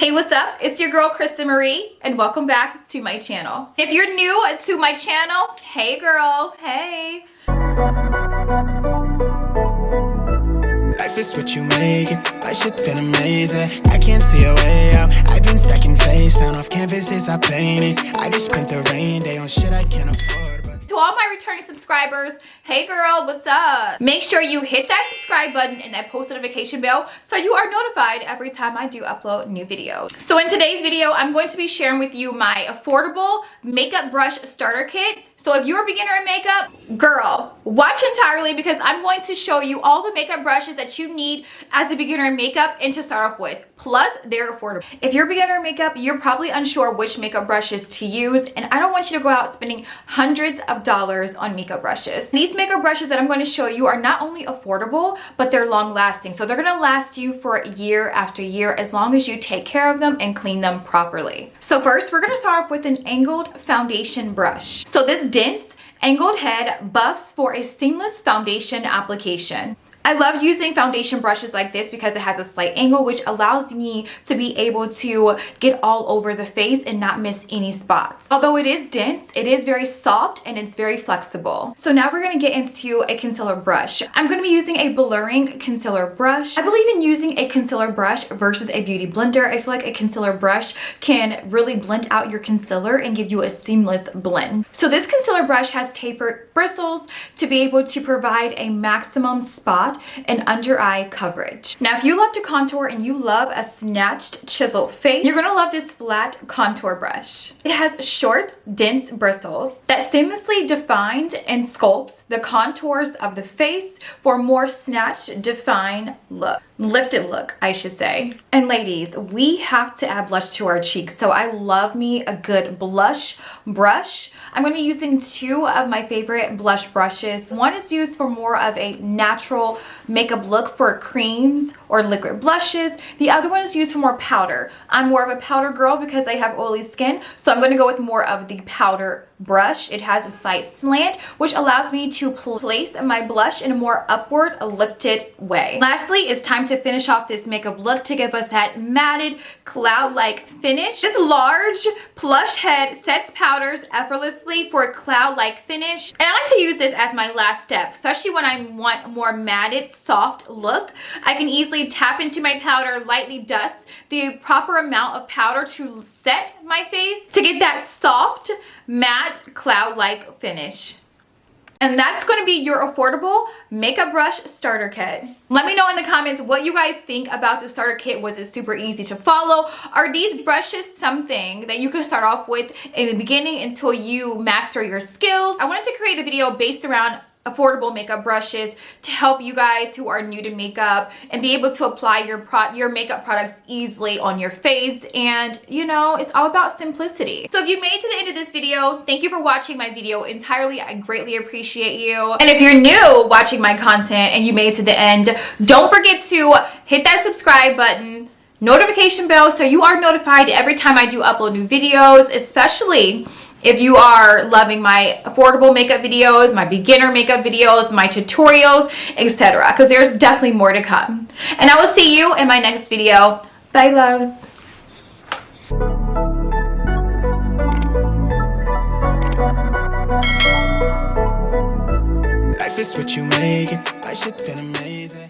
Hey, what's up? It's your girl Kristen Marie and welcome back to my channel. If you're new to my channel, hey girl, hey. Life is what you make it. My shit been amazing. I can't see a way out. I've been stacking face down off canvases I painted. I just spent the rain day on shit I can't afford. To all my returning subscribers, hey girl, what's up? Make sure you hit that subscribe button and that post notification bell so you are notified every time I do upload new videos. So in today's video, I'm going to be sharing with you my affordable makeup brush starter kit. So if you're a beginner in makeup, girl, watch entirely because I'm going to show you all the makeup brushes that you need as a beginner in makeup and to start off with. Plus, they're affordable. If you're a beginner in makeup, you're probably unsure which makeup brushes to use, and I don't want you to go out spending hundreds of dollars on makeup brushes. These makeup brushes that I'm going to show you are not only affordable, but they're long lasting. So they're going to last you for year after year as long as you take care of them and clean them properly. So first, we're going to start off with an angled foundation brush. So this dense angled head buffs for a seamless foundation application. I love using foundation brushes like this because it has a slight angle, which allows me to be able to get all over the face and not miss any spots. Although it is dense, it is very soft and it's very flexible. So now we're going to get into a concealer brush. I'm going to be using a blurring concealer brush. I believe in using a concealer brush versus a beauty blender. I feel like a concealer brush can really blend out your concealer and give you a seamless blend. So this concealer brush has tapered bristles to be able to provide a maximum spot and under eye coverage. Now, if you love to contour and you love a snatched, chiseled face, you're gonna love this flat contour brush. It has short, dense bristles that seamlessly defined and sculpts the contours of the face for a more snatched, defined look. Lifted look, I should say. And ladies, we have to add blush to our cheeks. So I love me a good blush brush. I'm going to be using two of my favorite blush brushes. One is used for more of a natural makeup look for creams or liquid blushes. The other one is used for more powder. I'm more of a powder girl because I have oily skin. So I'm going to go with more of the powder brush. It has a slight slant, which allows me to place my blush in a more upward lifted way. Lastly, it's time to finish off this makeup look to give us that matted cloud-like finish. This large plush head sets powders effortlessly for a cloud-like finish. And I like to use this as my last step, especially when I want more matted, soft look. I can easily tap into my powder, lightly dust the proper amount of powder to set my face to get that soft, matte, cloud-like finish. And that's going to be your affordable makeup brush starter kit. Let me know in the comments what you guys think about the starter kit. Was it super easy to follow? Are these brushes something that you can start off with in the beginning until you master your skills? I wanted to create a video based around affordable makeup brushes to help you guys who are new to makeup and be able to apply your makeup products easily on your face. And you know, it's all about simplicity. So if you made it to the end of this video, thank you for watching my video entirely. I greatly appreciate you. And if you're new watching my content and you made it to the end, don't forget to hit that subscribe button, notification bell, so you are notified every time I do upload new videos, especially if you are loving my affordable makeup videos, my beginner makeup videos, my tutorials, etc. Because there's definitely more to come. And I will see you in my next video. Bye, loves. Life is what you make it. My shit been amazing.